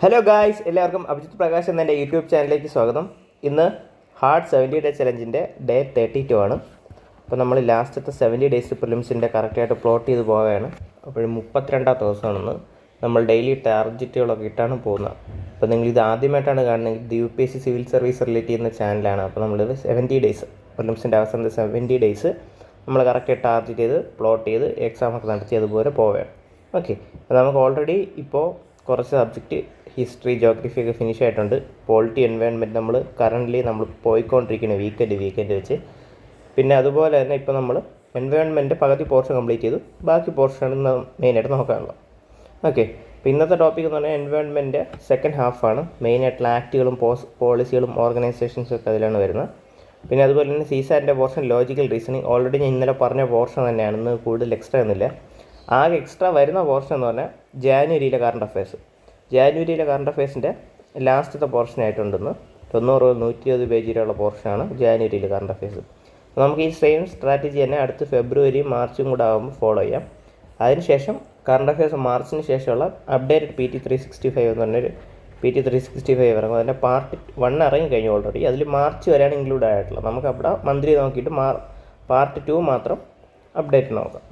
Hello guys, എല്ലാവർക്കും അഭിജിത്ത് പ്രകാശ് എന്ന എൻ്റെ യൂട്യൂബ് ചാനലിലേക്ക് സ്വാഗതം. ഇന്ന് ഹാർഡ് 70 ഡേ ചലഞ്ചിൻ്റെ ഡേ 32 ആണ്. അപ്പോൾ നമ്മൾ ലാസ്റ്റത്തെ 70 ഡേയ്സ് പ്രിലിംസിൻ്റെ കറക്റ്റായിട്ട് പ്ലോട്ട് ചെയ്ത് പോവുകയാണ്. അപ്പോൾ 32ാമത്തെ ദിവസമാണെന്ന് നമ്മൾ ഡെയിലി ടാർജറ്റുകളൊക്കെ ഇട്ടാണ് പോകുന്നത്. അപ്പോൾ നിങ്ങളിത് ആദ്യമായിട്ടാണ് കാണുന്നതെങ്കിൽ ഇത് UPSC സിവിൽ സർവീസ് റിലേറ്റ് ചെയ്യുന്ന ചാനലാണ്. അപ്പോൾ നമ്മളിത് 70 ഡേയ്സ് പ്രിലിംസിൻ്റെ അവസാനത്തെ 70 ഡേയ്സ് നമ്മൾ കറക്റ്റായിട്ട് ടാർജറ്റ് ചെയ്ത് പ്ലോട്ട് ചെയ്ത് എക്സാമൊക്കെ നടത്തി അതുപോലെ പോവുകയാണ്. ഓക്കെ, അപ്പോൾ നമുക്ക് ഓൾറെഡി ഇപ്പോൾ കുറച്ച് സബ്ജക്റ്റ് ഹിസ്റ്ററി, ജോഗ്രഫി ഒക്കെ ഫിനിഷ് ആയിട്ടുണ്ട്. പോളിറ്റി, എൻവയോൺമെൻറ്റ് നമ്മൾ പോയിക്കൊണ്ടിരിക്കുന്ന വീക്കെൻഡ് വെച്ച്. പിന്നെ അതുപോലെ തന്നെ ഇപ്പോൾ നമ്മൾ എൻവയോൺമെൻറ്റ് പകുതി പോർഷൻ കംപ്ലീറ്റ് ചെയ്തു. ബാക്കി പോർഷനാണ് മെയിനായിട്ട് നോക്കാനുള്ളത്. ഓക്കെ, അപ്പോൾ ഇന്നത്തെ ടോപ്പിക് എന്ന് പറഞ്ഞാൽ എൻവയോൺമെൻറ്റ് സെക്കൻഡ് ഹാഫാണ്. മെയിനായിട്ടുള്ള ആക്റ്റുകളും പോളിസികളും ഓർഗനൈസേഷൻസും ഒക്കെ അതിലാണ് വരുന്നത്. പിന്നെ അതുപോലെ തന്നെ സീസാറിൻ്റെ പോർഷൻ ലോജിക്കൽ റീസണിങ് ഓൾറെഡി ഞാൻ ഇന്നലെ പറഞ്ഞ പോർഷൻ തന്നെയാണ്. ഇന്ന് കൂടുതൽ എക്സ്ട്രാ ഒന്നുമില്ല. ആകെ എക്സ്ട്രാ വരുന്ന പോർഷൻ എന്ന് പറഞ്ഞാൽ ജാനുവരിയിലെ കറണ്ട് അഫയേഴ്സിൻ്റെ ലാസ്റ്റത്തെ പോർഷനായിട്ടുണ്ടെന്ന് 90-120 പേജിലുള്ള പോർഷനാണ് ജാനുവരിയിലെ കറണ്ട് അഫയേഴ്സ്. നമുക്ക് ഈ സെയിം സ്ട്രാറ്റജി തന്നെ അടുത്ത് ഫെബ്രുവരി മാർച്ചും കൂടെ ആകുമ്പോൾ ഫോളോ ചെയ്യാം. അതിനുശേഷം കറണ്ട് അഫയേഴ്സ് മാർച്ചിന് ശേഷമുള്ള അപ്ഡേറ്റഡ് PT365 എന്ന് പറഞ്ഞൊരു PT365 ഇറങ്ങും. അതിൻ്റെ പാർട്ട് 1 ഇറങ്ങി കഴിഞ്ഞു ഓൾറെഡി. അതിൽ മാർച്ച് വരെയാണ് ഇൻക്ലൂഡ് ആയിട്ടുള്ളത്. നമുക്ക് അവിടെ മന്ത്ലി നോക്കിയിട്ട് പാർട്ട് 2 മാത്രം അപ്ഡേറ്റ് നോക്കാം.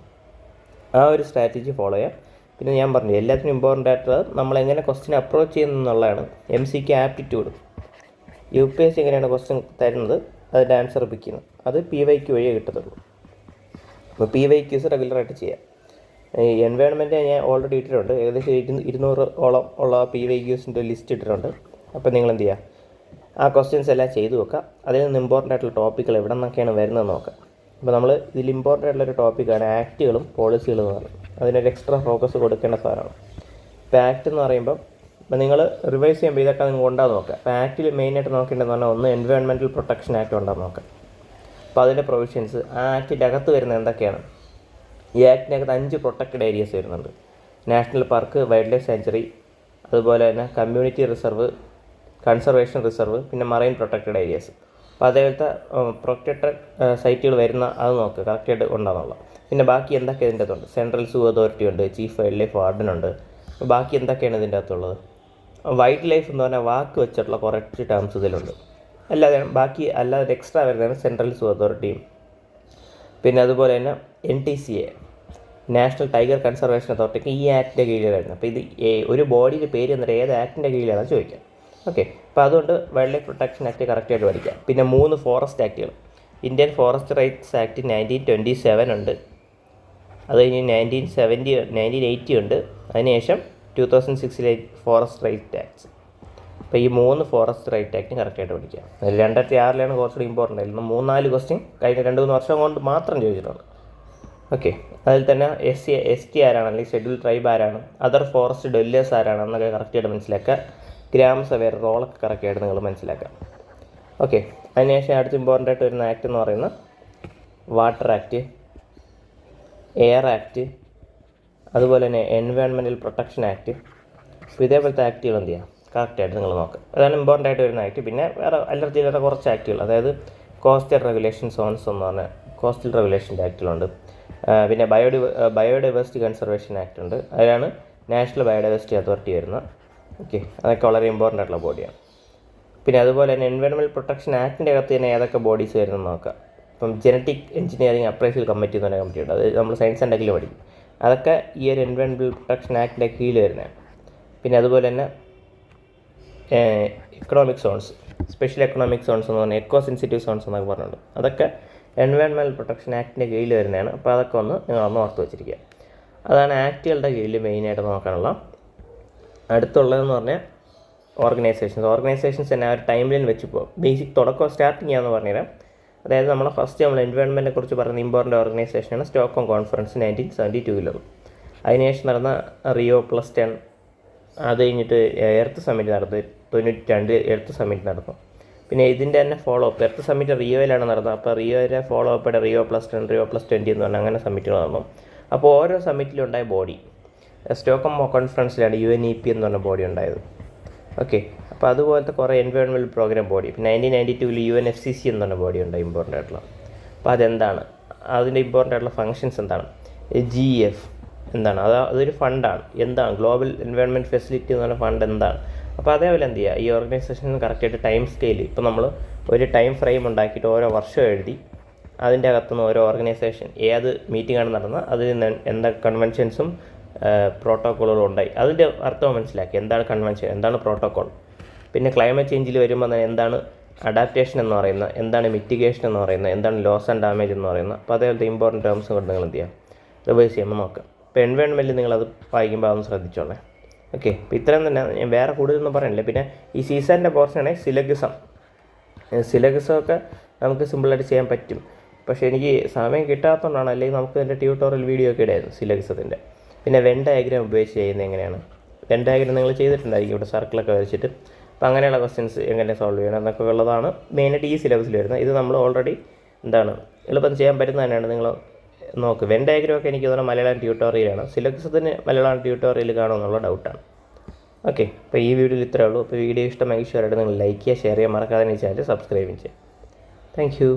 ആ ഒരു സ്ട്രാറ്റജി ഫോളോ ചെയ്യാം. പിന്നെ ഞാൻ പറഞ്ഞു എല്ലാത്തിനും ഇമ്പോർട്ടൻ്റ് ആയിട്ടുള്ളത് നമ്മളെങ്ങനെ ക്വസ്റ്റ്യൻ അപ്രോച്ച് ചെയ്യുന്നതെന്നുള്ളതാണ്. MCQ ആപ്റ്റിറ്റ്യൂഡ് UPSC എങ്ങനെയാണ് ക്വസ്റ്റ്യൻ തരുന്നത്, അതിൻ്റെ ആൻസർ പിക്കുന്നത്, അത് PYQ വഴിയേ കിട്ടത്തുള്ളൂ. അപ്പോൾ PYQs റെഗുലറായിട്ട് ചെയ്യാം. ഈ എൻവയോൺമെൻറ്റ് ഞാൻ ഓൾറെഡി ഇട്ടിട്ടുണ്ട്. ഏകദേശം 200ഓളം ഉള്ള PYQസിൻ്റെ ലിസ്റ്റ് ഇട്ടിട്ടുണ്ട്. അപ്പോൾ നിങ്ങൾ എന്ത് ചെയ്യുക, ആ ക്വസ്റ്റ്യൻസ് എല്ലാം ചെയ്തു വെക്കുക. അതിൽ നിന്ന് ഇമ്പോർട്ടൻ്റ് ആയിട്ടുള്ള ടോപ്പിക്കുകൾ എവിടെ നിന്നൊക്കെയാണ് വരുന്നത് നോക്കാം. അപ്പോൾ നമ്മൾ ഇതിൽ ഇമ്പോർട്ടൻ്റ് ആയിട്ടുള്ളൊരു ടോപ്പിക്കാണ് ആക്റ്റുകളും പോളിസികളും എന്ന് പറയുന്നത്. അതിനൊരു എക്സ്ട്രാ ഫോക്കസ് കൊടുക്കേണ്ട സാധനമാണ്. ഇപ്പോൾ ആക്ട് എന്ന് പറയുമ്പം ഇപ്പോൾ നിങ്ങൾ റിവൈസ് ചെയ്യുമ്പോൾ ഇതൊക്കെ നിങ്ങൾ ഉണ്ടാകും നോക്കുക. അപ്പോൾ ആക്റ്റിൽ മെയിനായിട്ട് നോക്കേണ്ടതെന്ന് പറഞ്ഞാൽ ഒന്ന് എൻവയോൺമെൻറ്റൽ പ്രൊട്ടക്ഷൻ ആക്ട് ഉണ്ടാകും നോക്കാം. അപ്പോൾ അതിൻ്റെ പ്രൊവിഷൻസ് ആ ആക്റ്റിൻ്റെ അകത്ത് വരുന്നത് എന്തൊക്കെയാണ്. ഈ ആക്ടിനകത്ത് 5 പ്രൊട്ടക്റ്റഡ് ഏരിയസ് വരുന്നുണ്ട്. National park, wild life sanctuary, അതുപോലെ തന്നെ കമ്മ്യൂണിറ്റി റിസർവ്, കൺസർവേഷൻ റിസർവ്, പിന്നെ മറൈൻ പ്രൊട്ടക്റ്റഡ് ഏരിയസ്. അപ്പോൾ അതേപോലത്തെ പ്രൊട്ടക്റ്റഡ് സൈറ്റുകൾ വരുന്ന അത് നോക്കുക കറക്റ്റായിട്ട് ഉണ്ടാകുന്നുള്ളത്. പിന്നെ ബാക്കി എന്തൊക്കെ ഇതിൻ്റെ അകത്തുണ്ട്. സെൻട്രൽ സൂ അതോറിറ്റി ഉണ്ട്, ചീഫ് വൈൽഡ് ലൈഫ് വാർഡൻ ഉണ്ട്. അപ്പോൾ ബാക്കി എന്തൊക്കെയാണ് ഇതിൻ്റെ അകത്തുള്ളത്. വൈൽഡ് ലൈഫ് എന്ന് പറഞ്ഞാൽ വാക്ക് വെച്ചിട്ടുള്ള കുറച്ച് ടേംസ് ഇതിലുണ്ട്. അല്ലാതെ എക്സ്ട്രാ വരുന്നതാണ് സെൻട്രൽ സൂ അതോറിറ്റിയും. പിന്നെ അതുപോലെ തന്നെ NTCA, നാഷണൽ ടൈഗർ കൺസർവേഷൻ അതോറിറ്റിക്ക് ഈ ആക്ടിൻ്റെ കീഴിൽ വരുന്നത്. അപ്പോൾ ഇത് ഒരു ബോഡിയുടെ പേര് എന്നിട്ട് ഏത് ആക്ടിൻ്റെ കീഴിലാണെന്ന് ചോദിക്കാം. ഓക്കെ, അപ്പോൾ അതുകൊണ്ട് വൈൽഡ് ലൈഫ് പ്രൊട്ടക്ഷൻ ആക്ട് കറക്റ്റായിട്ട് പഠിക്കാം. പിന്നെ 3 ഫോറസ്റ്റ് ആക്റ്റുകൾ. ഇന്ത്യൻ ഫോറസ്റ്റ് റൈറ്റ്സ് ആക്ട് 1927 ഉണ്ട്. അത് കഴിഞ്ഞ് 1980 ഉണ്ട്. അതിനുശേഷം 2006 ഫോറസ്റ്റ് റൈറ്റ് ആക്ട്സ്. അപ്പോൾ ഈ 3 ഫോറസ്റ്റ് റൈറ്റ് ആക്ടിന് കറക്റ്റായിട്ട് പഠിക്കാം. 2006 കുറച്ചുകൂടി ഇമ്പോർട്ടൻ്റ് ആയിരുന്നു. 3-4 ക്വസ്റ്റ്യൻ കഴിഞ്ഞ 2-3 വർഷം കൊണ്ട് മാത്രം ചോദിച്ചിട്ടുണ്ട്. ഓക്കെ, അതിൽ തന്നെ ST ആരാണ്, അല്ലെങ്കിൽ ഷെഡ്യൂൾ ട്രൈബ് ആരാണ്, അതർ ഫോറസ്റ്റ് ഡെല്ലേഴ്സ് ആരാണ് എന്നൊക്കെ കറക്റ്റായിട്ട് മനസ്സിലാക്കുക. ഗ്രാമസഭയുടെ റോളൊക്കെ കറക്റ്റായിട്ട് നിങ്ങൾ മനസ്സിലാക്കാം. ഓക്കെ, അതിനുശേഷം അടുത്ത് ഇമ്പോർട്ടൻ്റ് ആയിട്ട് വരുന്ന ആക്ട് എന്ന് പറയുന്നത് വാട്ടർ ആക്ട്, എയർ ആക്ട്, അതുപോലെ തന്നെ എൻവയോൺമെൻറ്റൽ പ്രൊട്ടക്ഷൻ ആക്ട്. അപ്പോൾ ഇതേപോലത്തെ ആക്റ്റുകൾ എന്ത് ചെയ്യുക കറക്റ്റായിട്ട് നിങ്ങൾ നോക്കുക. അതാണ് ഇമ്പോർട്ടൻ്റ് ആയിട്ട് വരുന്ന ആക്ട്. പിന്നെ വേറെ അല്ലറ കുറച്ച് ആക്റ്റുകൾ, അതായത് കോസ്റ്റൽ റെഗുലേഷൻ സോൺസ് എന്ന് പറഞ്ഞാൽ കോസ്റ്റൽ റെഗുലേഷൻ്റെ ആക്റ്റുകളുണ്ട്. പിന്നെ ബയോഡൈവേഴ്സിറ്റി കൺസർവേഷൻ ആക്ട് ഉണ്ട്. അതിലാണ് നാഷണൽ ബയോഡൈവേഴ്സിറ്റി അതോറിറ്റി വരുന്നത്. ഓക്കെ, അതൊക്കെ വളരെ ഇമ്പോർട്ടൻ്റ് ആയിട്ടുള്ള ബോഡിയാണ്. പിന്നെ അതുപോലെ തന്നെ എൻവയോൺമെൻറ്റൽ പ്രൊട്ടക്ഷൻ ആക്ടിൻ്റെ അകത്ത് തന്നെ ഏതൊക്കെ ബോഡീസ് വരുന്നതെന്ന് നോക്കാം. ഇപ്പം ജനറ്റിക് എഞ്ചിനീയറിംഗ് അപ്രൈസൽ കമ്മിറ്റി എന്ന് പറഞ്ഞ കമ്മിറ്റി ഉണ്ട്. അത് നമ്മൾ സയൻസ് ആൻഡ് ടെക്കിൽ പഠിക്കും. അതൊക്കെ ഈ ഒരു എൻവയോൺമെൻറ്റൽ പ്രൊട്ടക്ഷൻ ആക്ടിൻ്റെ കീഴിൽ വരുന്നതാണ്. പിന്നെ അതുപോലെ തന്നെ economic zones, special economic zones എന്ന് പറഞ്ഞാൽ എക്കോ സെൻസിറ്റീവ് സോൺസ് എന്നൊക്കെ പറഞ്ഞിട്ടുണ്ട്. അതൊക്കെ എൻവയോൺമെൻറ്റൽ പ്രൊട്ടക്ഷൻ ആക്ടിൻ്റെ കീഴിൽ വരുന്നതാണ്. അപ്പോൾ അതൊക്കെ നിങ്ങൾ ഓർത്ത് വെച്ചിരിക്കുക. അതാണ് ആക്റ്റുകളുടെ കീഴിൽ മെയിനായിട്ട് നോക്കാനുള്ള. അടുത്തുള്ളതെന്ന് പറഞ്ഞാൽ ഓർഗനൈസേഷൻസ് തന്നെ ആ ഒരു ടൈം ലൈൻ വെച്ച് പോകും. ബേസിക് തുടക്കം സ്റ്റാർട്ടിങ് ആണെന്ന് പറഞ്ഞുതരാം. അതായത് നമ്മൾ എൻവയോൺമെൻറ്റിനെ കുറിച്ച് പറയുന്ന ഇമ്പോർട്ടൻ്റ് ഓർഗനൈസേഷനാണ് സ്റ്റോക്ക്ഹോം കോൺഫറൻസ് 1972. അതിനുശേഷം നടന്ന Rio+10, അത് കഴിഞ്ഞിട്ട് എർത്ത് സമ്മിറ്റ് നടന്നു. 92 എർത്ത് സമ്മിറ്റ് നടന്നു. പിന്നെ ഇതിൻ്റെ തന്നെ ഫോളോ അപ്പ്, എർത്ത് സമ്മിറ്റ് റിയോയിലാണ് നടന്നത്. അപ്പോൾ റിയോയിലെ ഫോളോ അപ്പായിട്ട് Rio+10, Rio+20 എന്ന് പറഞ്ഞാൽ അങ്ങനെ സമ്മിറ്റുകൾ നടന്നു. അപ്പോൾ ഓരോ സമ്മിറ്റിലുണ്ടായ ബോഡി സ്റ്റോക്ക്ഹോം കോൺഫറൻസിലാണ് UNEP എന്ന് പറഞ്ഞ ബോഡി ഉണ്ടായത്. ഓക്കെ, അപ്പോൾ അതുപോലത്തെ കുറേ എൻവയോൺമെൻറ്റൽ പ്രോഗ്രാം ബോഡി. പിന്നെ 1992 UNFCCC എന്ന് പറഞ്ഞ ബോഡി ഉണ്ട് ഇമ്പോർട്ടൻ്റ് ആയിട്ടുള്ള. അപ്പോൾ അതെന്താണ്, അതിൻ്റെ ഇമ്പോർട്ടൻ്റ് ആയിട്ടുള്ള ഫങ്ഷൻസ് എന്താണ്. GF എന്താണ്, അതൊരു ഫണ്ടാണ്. എന്താണ് ഗ്ലോബൽ എൻവയോൺമെൻറ്റ് ഫെസിലിറ്റി എന്ന് പറഞ്ഞ ഫണ്ട് എന്താണ്, അപ്പോൾ അതേപോലെ എന്ത് ചെയ്യുക, ഈ ഓർഗനൈസേഷന് കറക്റ്റായിട്ട് ടൈം സ്കെയിൽ, ഇപ്പോൾ നമ്മൾ ഒരു ടൈം ഫ്രെയിം ഉണ്ടാക്കിയിട്ട് ഓരോ വർഷം എഴുതി അതിൻ്റെ അകത്തുനിന്ന് ഓരോ ഓർഗനൈസേഷൻ ഏത് മീറ്റിംഗാണ് നടന്നത്, അതിൽ നിന്ന് എന്തൊക്കെ കൺവെൻഷൻസും പ്രോട്ടോക്കോളുകളും ഉണ്ടായി, അതിൻ്റെ അർത്ഥം മനസ്സിലാക്കി, എന്താണ് കൺവെൻഷൻ, എന്താണ് പ്രോട്ടോക്കോൾ. പിന്നെ ക്ലൈമറ്റ് ചേഞ്ചിൽ വരുമ്പോൾ തന്നെ എന്താണ് അഡാപ്റ്റേഷൻ എന്ന് പറയുന്നത്, എന്താണ് മിറ്റിഗേഷൻ എന്ന് പറയുന്നത്, എന്താണ് ലോസ് ആൻഡ് ഡാമേജ് എന്ന് പറയുന്നത്. അപ്പോൾ അതേപോലത്തെ ഇമ്പോർട്ടൻറ്റ് ടേംസ് കൊണ്ട് നിങ്ങൾ എന്ത് ചെയ്യുക, റിവൈസ് ചെയ്യുമ്പോൾ നോക്കാം. ഇപ്പോൾ എൻവയോൺമെൻറ്റിൽ നിങ്ങളത് വായിക്കുമ്പോൾ അതൊന്ന് ശ്രദ്ധിച്ചോളേ. ഓക്കെ, അപ്പോൾ ഇത്രയും തന്നെ, ഞാൻ വേറെ കൂടുതലൊന്നും പറയണില്ല. പിന്നെ ഈ സീസണിൻ്റെ പോർഷനാണെങ്കിൽ സിലഗസമൊക്കെ നമുക്ക് സിമ്പിളായിട്ട് ചെയ്യാൻ പറ്റും. പക്ഷേ എനിക്ക് സമയം കിട്ടാത്തതുകൊണ്ടാണ്, അല്ലെങ്കിൽ നമുക്ക് അതിൻ്റെ ട്യൂട്ടോറിയൽ വീഡിയോ ഒക്കെ ഇടായിരുന്നു സിലഗസത്തിൻ്റെ. പിന്നെ വെൻ ഡയഗ്രാം ഉപയോഗിച്ച് ചെയ്യുന്നത് എങ്ങനെയാണ്, വെൻ ഡയഗ്രാം നിങ്ങൾ ചെയ്തിട്ടുണ്ടായിരിക്കും ഇവിടെ സർക്കിളൊക്കെ വരച്ചിട്ട്. അപ്പോൾ അങ്ങനെയുള്ള ക്വസ്റ്റ്യൻസ് എങ്ങനെ സോൾവ് ചെയ്യണം എന്നൊക്കെ ഉള്ളതാണ് മെയിനായിട്ട് ഈ സിലബസിൽ വരുന്നത്. ഇത് നമ്മൾ ഓൾറെഡി എളുപ്പം ചെയ്യാൻ പറ്റുന്നത് തന്നെയാണ്. നിങ്ങൾ നോക്ക്, വെൻ ഡയഗ്രാം ഒക്കെ എനിക്ക് തോന്നുന്നത് മലയാളം ട്യൂട്ടോറിയലാണ്. സിലബസത്തിന് മലയാളം ട്യൂട്ടോറിയൽ കാണുമെന്നുള്ള ഡൗട്ടാണ്. ഓക്കെ, അപ്പോൾ ഈ വീഡിയോയിൽ ഇത്രയേ ഉള്ളൂ. അപ്പോൾ വീഡിയോ ഇഷ്ടമായി ഷെയർ ആയിട്ട് നിങ്ങൾ ലൈക്ക് ചെയ്യുക, ഷെയർ ചെയ്യുക, മറക്കാതെ ചാനൽ സബ്സ്ക്രൈബ് ചെയ്യുക. Thank you.